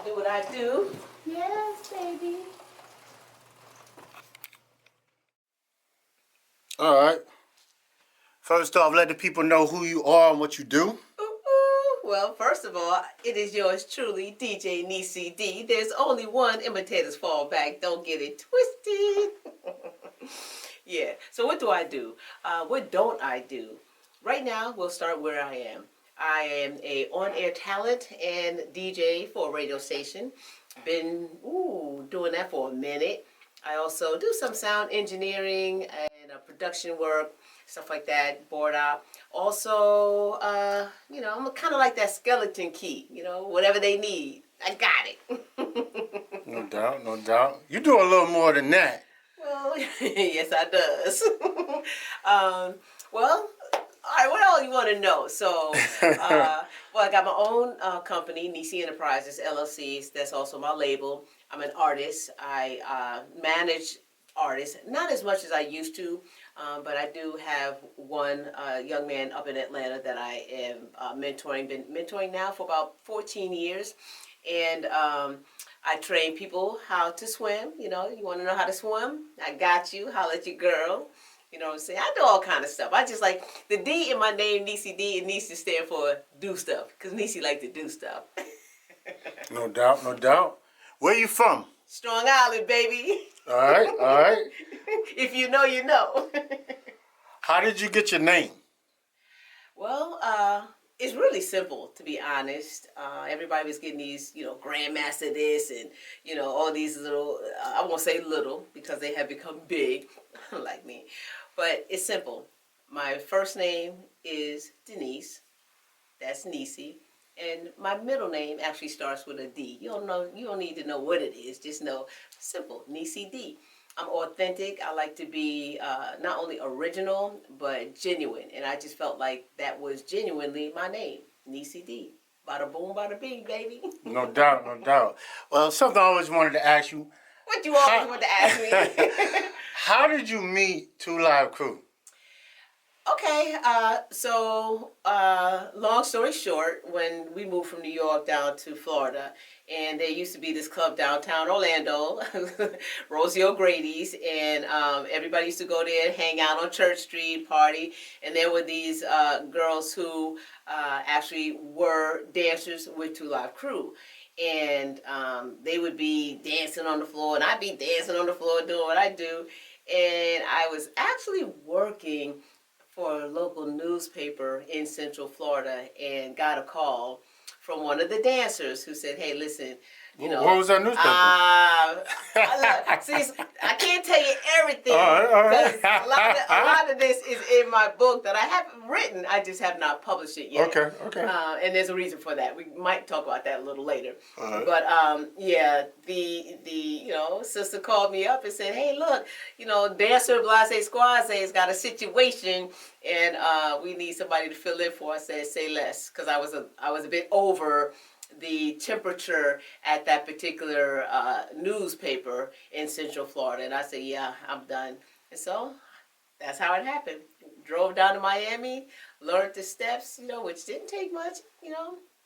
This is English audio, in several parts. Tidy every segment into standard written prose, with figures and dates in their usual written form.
Do what I do. Yes, baby. All right. First off, let the people know who you are and what you do. Ooh. Well, first of all, it is yours truly, DJ Niecy D. There's only one. Imitators fall back. Don't get it twisted. Yeah. So what do I do? What don't I do? Right now, we'll start where I am. I am a on-air talent and DJ for a radio station. Been doing that for a minute. I also do some sound engineering and production work, stuff like that, board out. Also, I'm kind of like that skeleton key, whatever they need, I got it. No doubt, no doubt. You do a little more than that. Well, yes, I does. All right, what else you want to know? So, I got my own company, Niecy Enterprises, LLC. That's also my label. I'm an artist. I manage artists, not as much as I used to, but I do have one young man up in Atlanta that I am mentoring. Been mentoring now for about 14 years. And I train people how to swim. You want to know how to swim? I got you. Holla at your girl. You know what I'm saying? I do all kind of stuff. I just like the D in my name, Niecy D, and Niecy stand for do stuff, because Niecy like to do stuff. No doubt, no doubt. Where you from? Strong Island, baby. All right, all right. If you know, you know. How did you get your name? Well, it's really simple, to be honest. Everybody was getting these, Grandmaster this and, all these little, I won't say little because they have become big, like me. But it's simple. My first name is Denise. That's Niecy. And my middle name actually starts with a D. You don't need to know what it is. Just know, simple, Niecy D. I'm authentic. I like to be not only original, but genuine. And I just felt like that was genuinely my name, Niecy D. Bada boom, bada bing, baby. No doubt, no doubt. Well, something I always wanted to ask you. What you always want to ask me? How did you meet Two Live Crew? Okay, long story short, when we moved from New York down to Florida, and there used to be this club downtown Orlando, Rosie O'Grady's, and everybody used to go there, hang out on Church Street, party, and there were these girls who actually were dancers with Two Live Crew. And they would be dancing on the floor, and I'd be dancing on the floor doing what I do. And I was actually working for a local newspaper in Central Florida and got a call from one of the dancers who said, hey, listen, what was that newspaper? See, I can't tell you everything. All right. A lot of this is in my book that I haven't written. I just have not published it yet. Okay. And there's a reason for that. We might talk about that a little later. All right. But the sister called me up and said, hey, look, Dancer Blase Squaze has got a situation, and we need somebody to fill in for. I said, say less, because I was a bit over the temperature at that particular newspaper in Central Florida. And I said, yeah, I'm done. And so that's how it happened. Drove down to Miami, learned the steps, which didn't take much,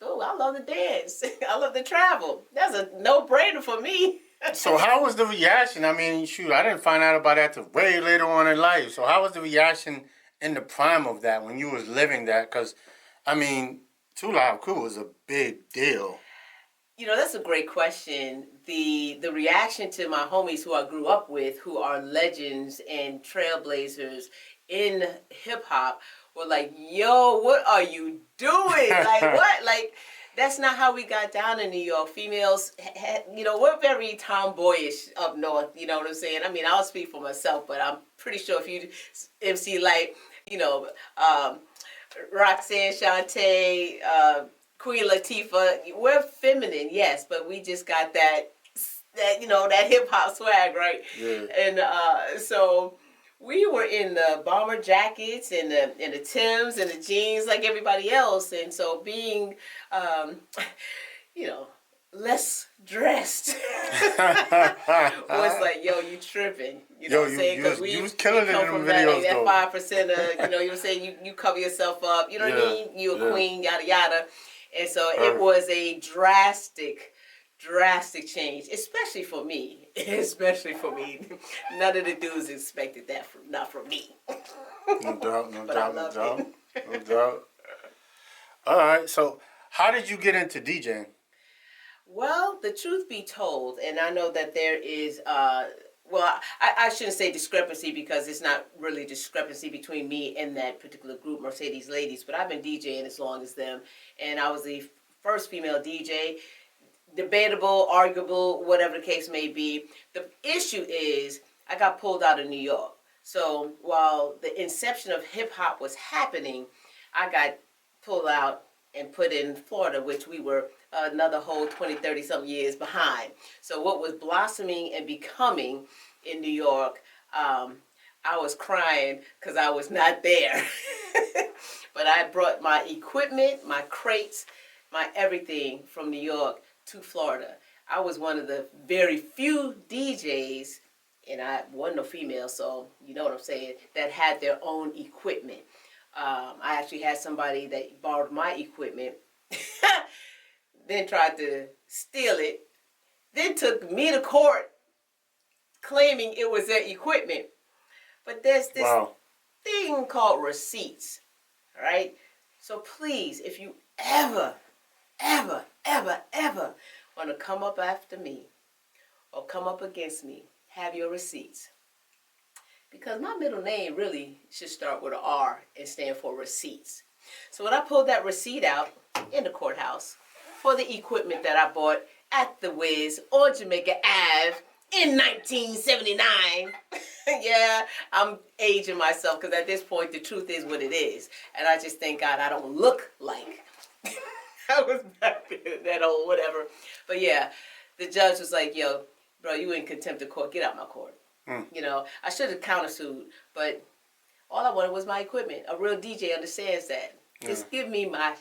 Oh, I love to dance. I love to travel. That's a no-brainer for me. So how was the reaction? I mean, shoot, I didn't find out about that till way later on in life. So how was the reaction in the prime of that when you was living that? Because, I mean, Two Live Crew was a big deal. That's a great question. The reaction to my homies who I grew up with, who are legends and trailblazers in hip-hop, were like, yo, what are you doing? Like, what? Like, that's not how we got down in New York. Females, we're very tomboyish up north, you know what I'm saying? I mean, I'll speak for myself, but I'm pretty sure if you MC like, Roxanne, Shantae, Queen Latifah, we're feminine, yes, but we just got that that hip hop swag, right? Yeah. And so we were in the bomber jackets and the Timbs and the jeans like everybody else, and so being, you know, less dressed was like, yo, you tripping. You know what I'm saying? Because you was killing it in them videos, that though. 5%, you were saying you cover yourself up, you know what I mean? You a queen, yada, yada. And so it was a drastic change, especially for me. Especially for me. None of the dudes expected that, not from me. No doubt, no But doubt, I no love doubt. it. No doubt. All right, so how did you get into DJing? Well, the truth be told, and I know that there is, well, I shouldn't say discrepancy because it's not really discrepancy between me and that particular group, Mercedes Ladies, but I've been DJing as long as them, and I was the first female DJ. Debatable, arguable, whatever the case may be. The issue is I got pulled out of New York. So while the inception of hip hop was happening, I got pulled out and put in Florida, which we were another whole 20, 30 some years behind. So what was blossoming and becoming in New York, I was crying because I was not there. But I brought my equipment, my crates, my everything from New York to Florida. I was one of the very few DJs, and I wasn't a female, so you know what I'm saying, that had their own equipment. I actually had somebody that borrowed my equipment, then tried to steal it, then took me to court claiming it was their equipment. But there's this thing called receipts, all right? So please, if you ever want to come up after me or come up against me, have your receipts. Because my middle name really should start with an R and stand for receipts. So when I pulled that receipt out in the courthouse for the equipment that I bought at the Wiz on Jamaica Ave in 1979, yeah, I'm aging myself because at this point the truth is what it is. And I just thank God I don't look like I was back then, that old whatever. But yeah, the judge was like, yo, bro, you in contempt of court. Get out my court. You know, I should have countersued, but all I wanted was my equipment. A real DJ understands that. Just give me my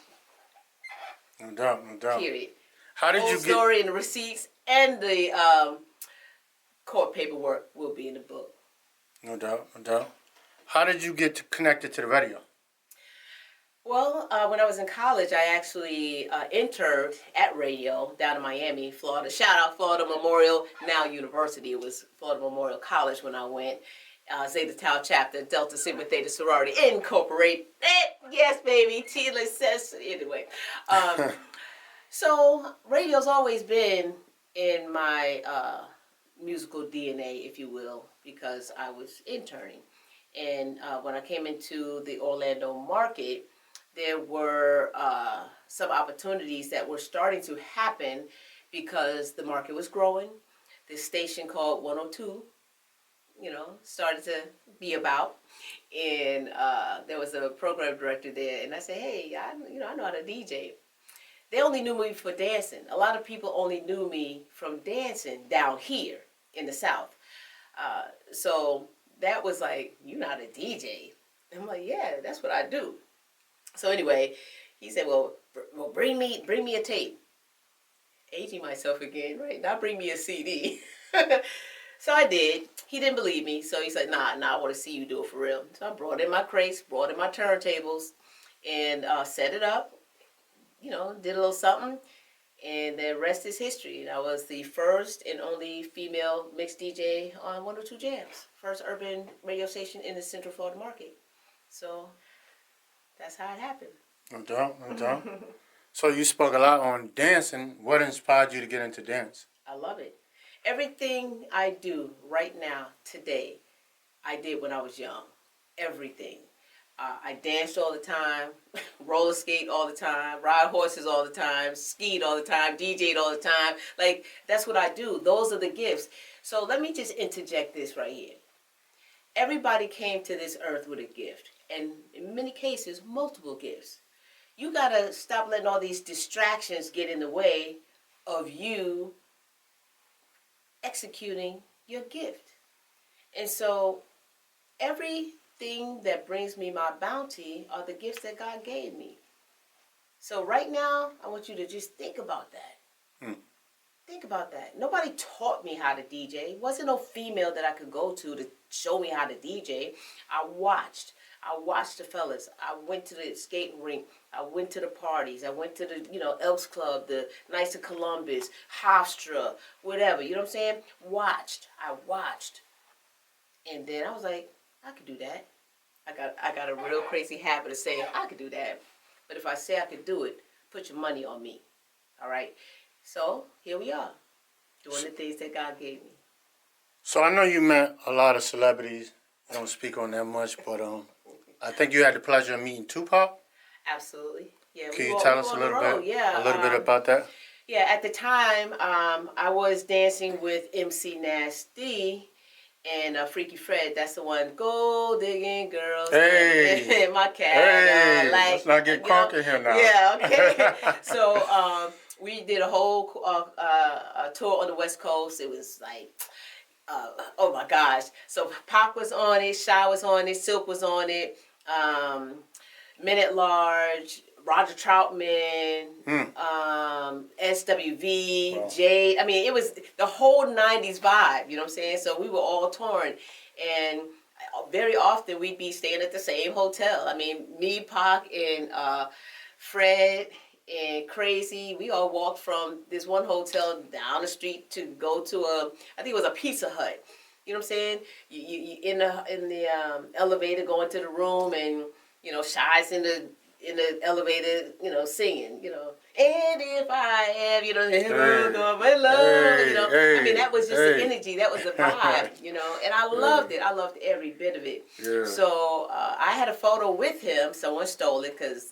No doubt, no doubt. period. How did Whole you story and the receipts and the court paperwork will be in the book. No doubt, no doubt. How did you get connected to the radio? Well, when I was in college, I actually interned at radio down in Miami, Florida. Shout out Florida Memorial, now University. It was Florida Memorial College when I went. Zeta Tau chapter, Delta Sigma Theta Sorority Incorporate. Yes, baby. T-rexz says anyway. So radio's always been in my musical DNA, if you will, because I was interning. And when I came into the Orlando market, there were some opportunities that were starting to happen because the market was growing. This station called 102, started to be about. And there was a program director there, and I said, hey, I know how to DJ. They only knew me for dancing. A lot of people only knew me from dancing down here in the South. So that was like, you're not a DJ. I'm like, yeah, that's what I do. So anyway, he said, well, bring me a tape. Aging myself again, right? Now bring me a CD. So I did. He didn't believe me. So he said, nah, I want to see you do it for real. So I brought in my crates, brought in my turntables, and set it up. Did a little something. And the rest is history. I was the first and only female mixed DJ on 102 JAMZ. First urban radio station in the Central Florida market. So that's how it happened. No doubt, no doubt. So you spoke a lot on dancing. What inspired you to get into dance? I love it. Everything I do right now, today, I did when I was young. Everything. I danced all the time, roller skate all the time, ride horses all the time, skied all the time, DJ'd all the time. Like, that's what I do. Those are the gifts. So let me just interject this right here. Everybody came to this earth with a gift. And in many cases, multiple gifts. You got to stop letting all these distractions get in the way of you executing your gift. And so everything that brings me my bounty are the gifts that God gave me. So right now, I want you to just think about that. Think about that. Nobody taught me how to DJ. It wasn't no female that I could go to show me how to DJ. I watched the fellas. I went to the skating rink. I went to the parties. I went to the, Elks Club, the Knights of Columbus, Hofstra, whatever. You know what I'm saying? I watched. And then I was like, I could do that. I got a real crazy habit of saying, I could do that. But if I say I could do it, put your money on me. All right? So here we are, doing the things that God gave me. So I know you met a lot of celebrities. I don't speak on that much, but I think you had the pleasure of meeting Tupac. Absolutely. Yeah. Can you tell us a little bit? Yeah. A little bit about that. Yeah. At the time, I was dancing with MC Niecy D and Freaky Fred. That's the one. Go digging girls. Hey. My cat. Hey. Let's not get crunk in here now. Yeah. Okay. So. We did a whole tour on the West Coast. It was like, oh my gosh. So Pac was on it, Shy was on it, Silk was on it, Men at Large, Roger Troutman, SWV, wow. Jade. I mean, it was the whole 90s vibe, you know what I'm saying? So we were all touring. And very often we'd be staying at the same hotel. I mean, me, Pac, and Fred and Crazy, we all walked from this one hotel down the street to go to I think it was a Pizza Hut. You know what I'm saying? You in the elevator going to the room, and Shy's in the elevator, singing, and if I have, my love, I mean, that was just the energy, that was the vibe, and I loved it. I loved every bit of it. Yeah. So I had a photo with him. Someone stole it because,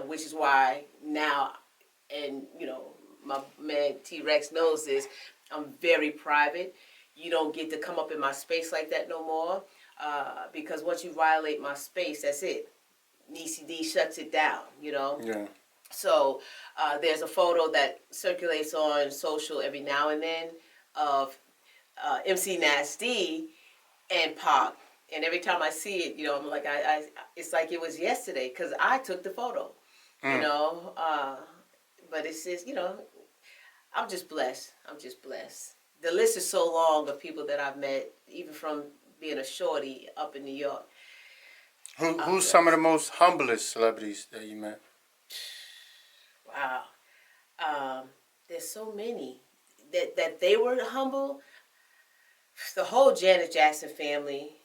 which is why now, and, my man T-rexz knows this, I'm very private. You don't get to come up in my space like that no more, because once you violate my space, that's it. Niecy D shuts it down, Yeah. So there's a photo that circulates on social every now and then of MC Niecy D and Pac. And every time I see it, I'm like, it's like it was yesterday because I took the photo, But it's just, I'm just blessed. The list is so long of people that I've met, even from being a shorty up in New York. Who's some of the most humblest celebrities that you met? Wow. There's so many that they were humble. The whole Janet Jackson family.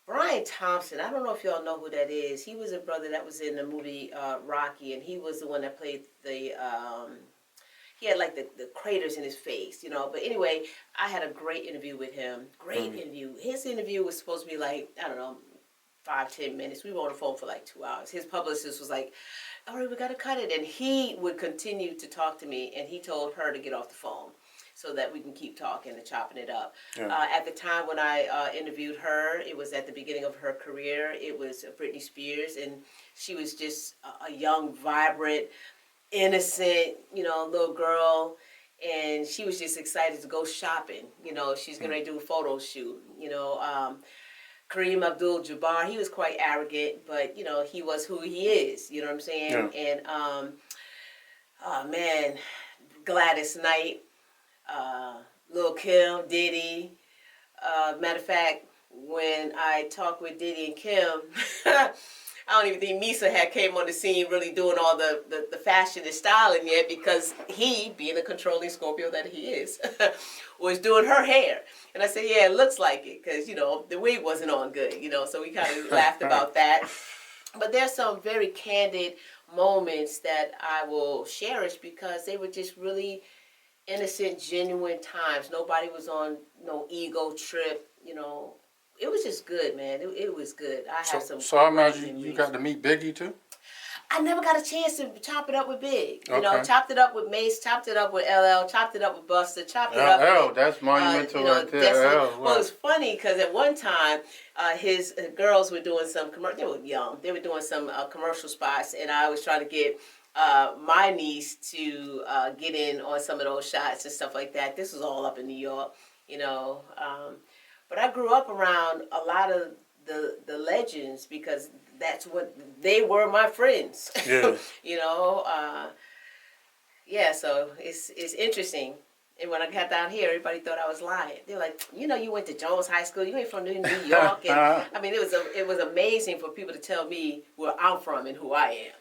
Brian Thompson, I don't know if y'all know who that is. He was a brother that was in the movie Rocky, and he was the one that played the... he had like the craters in his face, But anyway, I had a great interview with him. Great interview. His interview was supposed to be like, I don't know, 5-10 minutes. We were on the phone for like 2 hours. His publicist was like, all right, we got to cut it. And he would continue to talk to me, and he told her to get off the phone so that we can keep talking and chopping it up. Yeah. At the time when I interviewed her, it was at the beginning of her career. It was Britney Spears, and she was just a young, vibrant, innocent, little girl, and she was just excited to go shopping. She's going to do a photo shoot. Kareem Abdul-Jabbar, he was quite arrogant, but he was who he is. You know what I'm saying? Yeah. And oh man, Gladys Knight, Lil Kim, Diddy. Matter of fact, when I talked with Diddy and Kim. I don't even think Misa had came on the scene really doing all the fashion and styling yet, because he, being the controlling Scorpio that he is, was doing her hair. And I said, yeah, it looks like it, because, the wig wasn't on good, so we kind of laughed about that. But there's some very candid moments that I will cherish because they were just really innocent, genuine times. Nobody was on no ego trip, It was just good, man. It was good. So I imagine you got to meet Biggie too? I never got a chance to chop it up with Big. Chopped it up with Mace, chopped it up with LL, chopped it up with Buster, chopped it up with... that's monumental right there. Well, it was funny because at one time, his girls were doing some commercial. They were young. They were doing some commercial spots, and I was trying to get my niece to get in on some of those shots and stuff like that. This was all up in New York, you know. But I grew up around a lot of the legends because that's what they were, my friends. Yeah. You know. Yeah, so it's interesting. And when I got down here, everybody thought I was lying. They were like, you know, you went to Jones High School. You ain't from New York. And I mean, it was amazing for people to tell me where I'm from and who I am.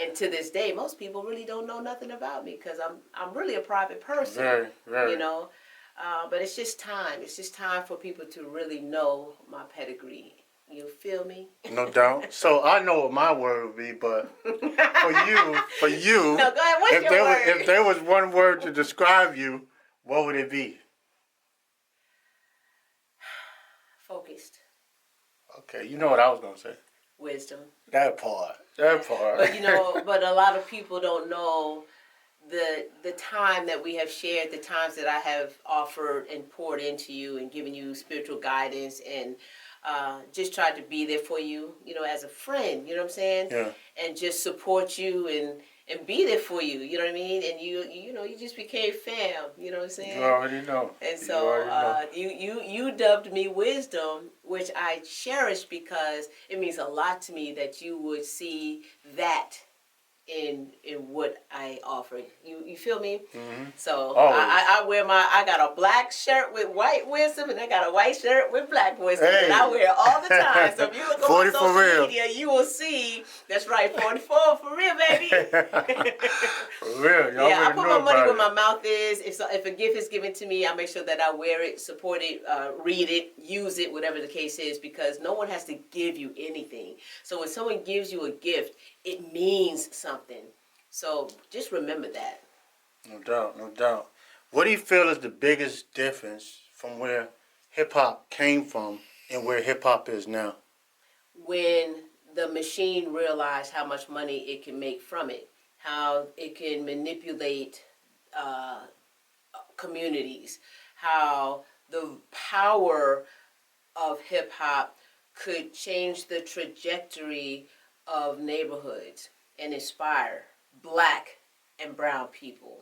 And to this day, most people really don't know nothing about me because I'm really a private person. Very, very. You know, but it's just time. It's just time for people to really know my pedigree. You feel me? No doubt. So I know what my word would be, but for you, No, go ahead. What's your word? If there was one word to describe you, what would it be? Focused. Okay, you know what I was gonna say. Wisdom. That part. But you know, but a lot of people don't know the time that we have shared, the times that I have offered and poured into you and given you spiritual guidance and just tried to be there for you, you know, as a friend, you know what I'm saying? Yeah. And just support you and be there for you, you know what I mean? And you know, you just became fam, you know what I'm saying? You already know. And so you dubbed me wisdom, which I cherish because it means a lot to me that you would see that in what I offer. You feel me? Mm-hmm. So Always. I wear I got a black shirt with white wisdom and I got a white shirt with black wisdom. Hey. And I wear it all the time. So if you look on 40 my for social real. media, you will see that's right, 44 for real, baby. For real. Y'all Yeah, I better put know my money about where it. my mouth is. If a gift is given to me, I make sure that I wear it, support it, read it, use it, whatever the case is, because no one has to give you anything. So when someone gives you a gift, it means something. So just remember that. No doubt, no doubt. What do you feel is the biggest difference from where hip-hop came from and where hip-hop is now? When the machine realized how much money it can make from it, how it can manipulate communities, how the power of hip-hop could change the trajectory of neighborhoods and inspire black and brown people.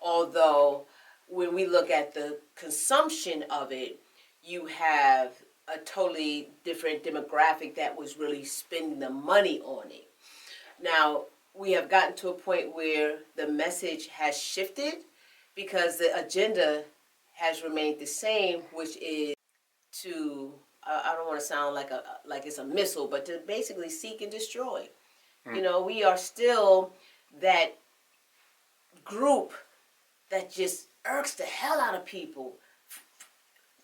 Although when we look at the consumption of it, you have a totally different demographic that was really spending the money on it. Now, we have gotten to a point where the message has shifted because the agenda has remained the same, which is to, I don't want to sound like it's a missile, but to basically seek and destroy. You know, we are still that group that just irks the hell out of people.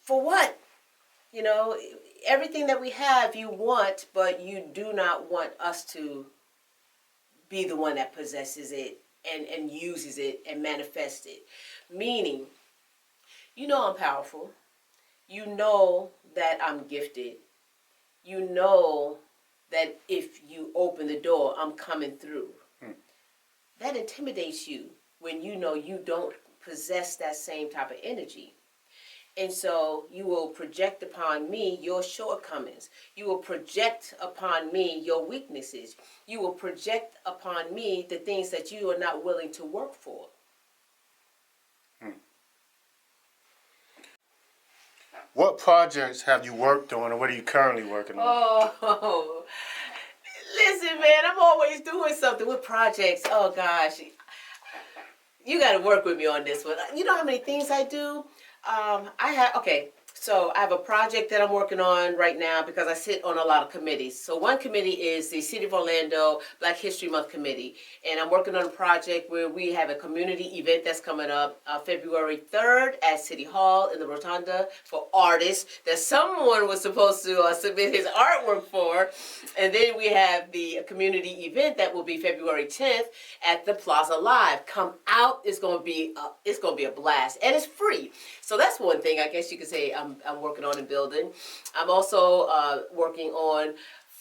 For what? You know, everything that we have you want, but you do not want us to be the one that possesses it and uses it and manifests it. Meaning, you know I'm powerful. You know that I'm gifted. You know that if you open the door, I'm coming through. That intimidates you when you know you don't possess that same type of energy. And so you will project upon me your shortcomings. You will project upon me your weaknesses. You will project upon me the things that you are not willing to work for. What projects have you worked on, and what are you currently working on? Oh, listen, man, I'm always doing something with projects. Oh, gosh. You got to work with me on this one. You know how many things I do? So I have a project that I'm working on right now because I sit on a lot of committees. So one committee is the City of Orlando Black History Month Committee. And I'm working on a project where we have a community event that's coming up February 3rd at City Hall in the Rotunda for artists that someone was supposed to submit his artwork for. And then we have the community event that will be February 10th at the Plaza Live. Come out, it's gonna be a blast, and it's free. So that's one thing I guess you could say I'm working on and building. I'm also working on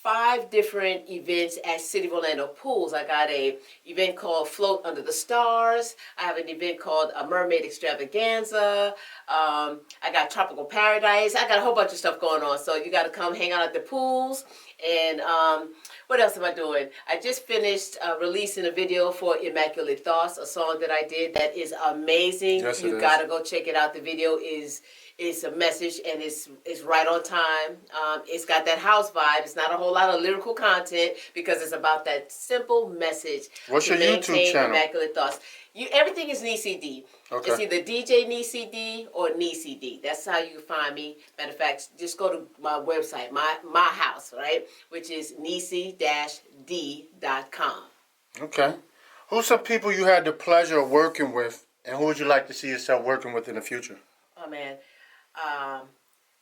5 different events at City of Orlando pools. I got a event called Float Under the Stars. I have an event called a Mermaid Extravaganza. I got Tropical Paradise. I got a whole bunch of stuff going on. So you got to come hang out at the pools And what else am I doing? I just finished releasing a video for Immaculate Thoughts, a song that I did that is amazing. Yes, it You is. gotta go check it out. The video is a message, and it's right on time. It's got that house vibe. It's not a whole lot of lyrical content because it's about that simple message. What's to your YouTube maintain channel? Immaculate Thoughts. Everything is Niecy D. Okay. It's either DJ Niecy D or Niecy D. That's how you find me. Matter of fact, just go to my website, my house, right? Which is niecy-d.com. Okay. Who's some people you had the pleasure of working with, and who would you like to see yourself working with in the future? Oh, man.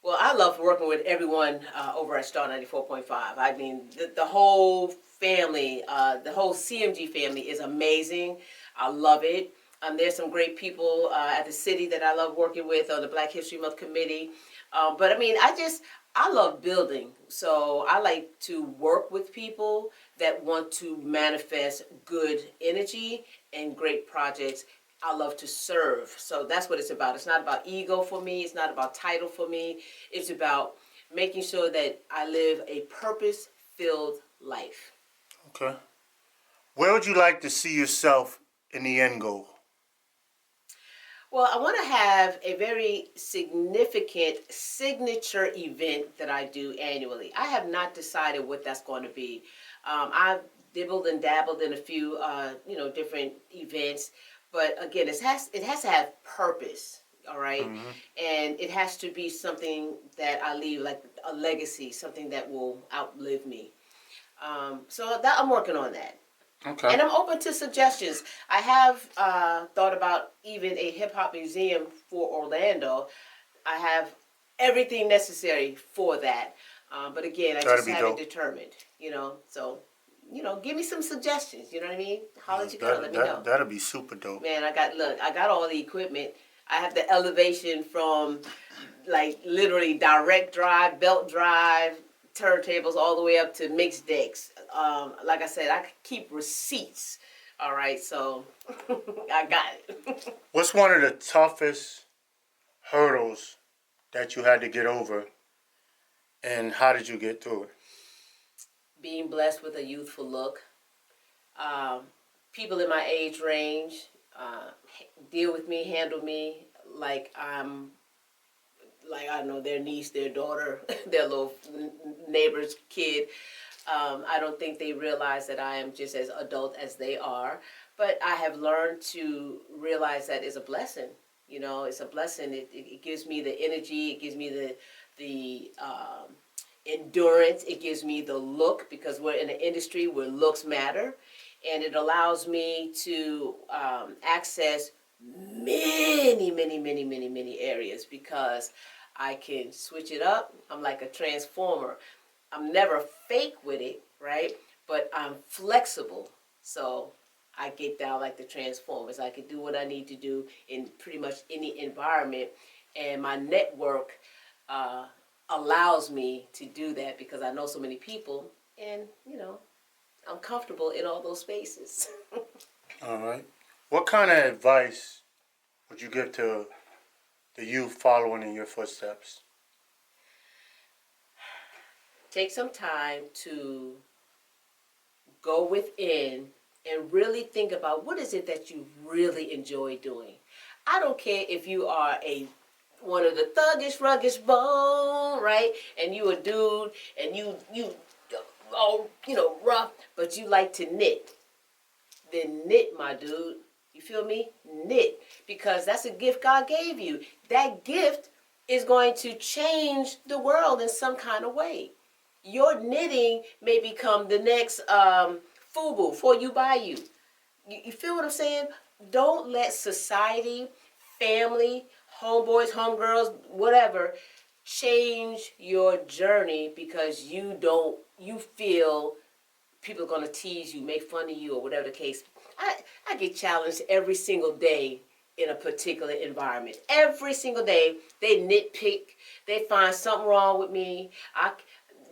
Well, I love working with everyone over at Star 94.5. I mean, the whole family, the whole CMG family is amazing. I love it. There's some great people at the city that I love working with on the Black History Month Committee. But I mean, I love building. So I like to work with people that want to manifest good energy and great projects. I love to serve. So that's what it's about. It's not about ego for me. It's not about title for me. It's about making sure that I live a purpose-filled life. Okay. Where would you like to see yourself in the end goal? Well, I want to have a very significant signature event that I do annually. I have not decided what that's going to be. I've dibbled and dabbled in a few, different events. But again, it has to have purpose, all right? Mm-hmm. And it has to be something that I leave, like a legacy, something that will outlive me. So that I'm working on that. Okay. And I'm open to suggestions. I have thought about even a hip-hop museum for Orlando. I have everything necessary for that. But again, I just haven't determined, so... give me some suggestions. You know what I mean? Holler at your girl. Let me know. That'll be super dope. Man, I got all the equipment. I have the elevation from, like, literally direct drive, belt drive, turntables, all the way up to mixed decks. Like I said, I keep receipts. All right, so I got it. What's one of the toughest hurdles that you had to get over, and how did you get through it? Being blessed with a youthful look. People in my age range deal with me, handle me like I'm, I don't know, their niece, their daughter, their little neighbor's kid. I don't think they realize that I am just as adult as they are. But I have learned to realize that it's a blessing. It's a blessing. It gives me the energy. It gives me the endurance. It gives me the look, because we're in an industry where looks matter, and it allows me to access many areas because I can switch it up. I'm like a transformer. I'm never fake with it, right? But I'm flexible, so I get down like the Transformers. I can do what I need to do in pretty much any environment, and my network allows me to do that because I know so many people, and I'm comfortable in all those spaces. All right. What kind of advice would you give to the youth following in your footsteps? Take some time to go within and really think about what is it that you really enjoy doing. I don't care if you are one of the thuggish, ruggish bone, right? And you a dude, and you rough, but you like to knit. Then knit, my dude. You feel me? Knit. Because that's a gift God gave you. That gift is going to change the world in some kind of way. Your knitting may become the next FUBU, for you, by you. You feel what I'm saying? Don't let society, family, homeboys, homegirls, whatever, change your journey because you feel people are going to tease you, make fun of you, or whatever the case. I get challenged every single day in a particular environment. Every single day, they nitpick. They find something wrong with me.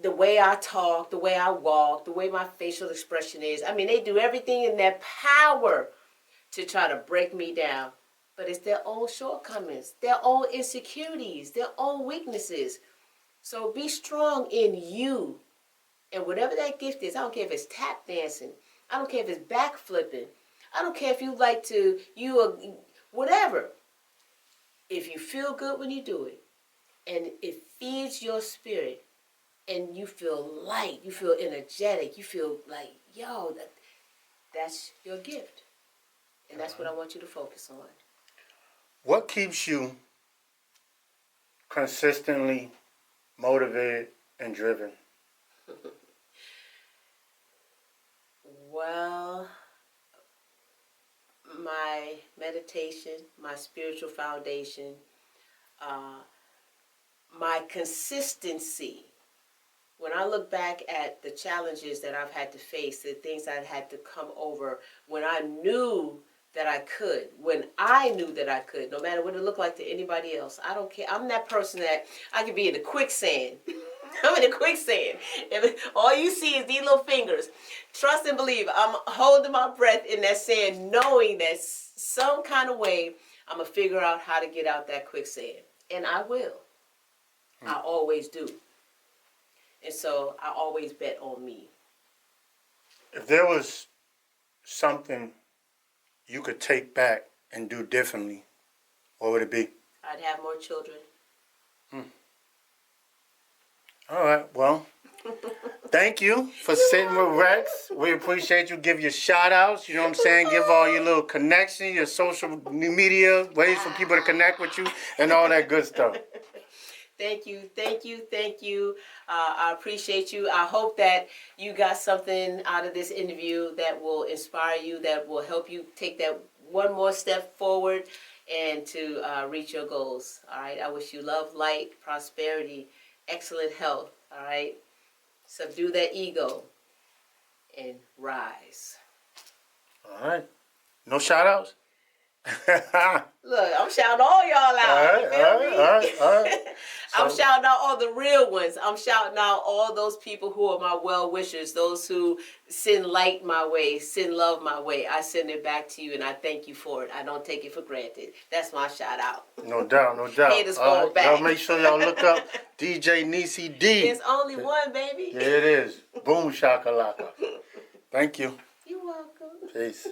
The way I talk, the way I walk, the way my facial expression is. I mean, they do everything in their power to try to break me down. But it's their own shortcomings, their own insecurities, their own weaknesses. So be strong in you And whatever that gift is, I don't care if it's tap dancing, I don't care if it's backflipping, I don't care if you like to, whatever. If you feel good when you do it, and it feeds your spirit, and you feel light, you feel energetic, you feel like, yo, that's your gift. And that's what I want you to focus on. What keeps you consistently motivated and driven? Well, my meditation, my spiritual foundation, my consistency. When I look back at the challenges that I've had to face, the things I've had to come over, when I knew that I could, no matter what it looked like to anybody else, I don't care. I'm that person that I could be in the quicksand. I'm in the quicksand. If all you see is these little fingers, trust and believe, I'm holding my breath in that sand, knowing that some kind of way I'm going to figure out how to get out that quicksand. And I will. I always do. And so I always bet on me. If there was something you could take back and do differently, what would it be? I'd have more children. All right, well, thank you for sitting with Rex. We appreciate you. Give your shout outs, you know what I'm saying? Give all your little connections, your social media, ways for people to connect with you, and all that good stuff. Thank you. I appreciate you. I hope that you got something out of this interview that will inspire you, that will help you take that one more step forward and to reach your goals. All right. I wish you love, light, prosperity, excellent health. All right. Subdue that ego and rise. All right. No shout outs? Look, I'm shouting all y'all out. You feel me? All right. I'm shouting out all the real ones. I'm shouting out all those people who are my well-wishers, those who send light my way, send love my way. I send it back to you, and I thank you for it. I don't take it for granted. That's my shout out. No doubt. Haters fall back. Y'all make sure y'all look up DJ Niecy D. There's only one, baby. Yeah, it is. Boom shakalaka. Thank you. You're welcome. Peace.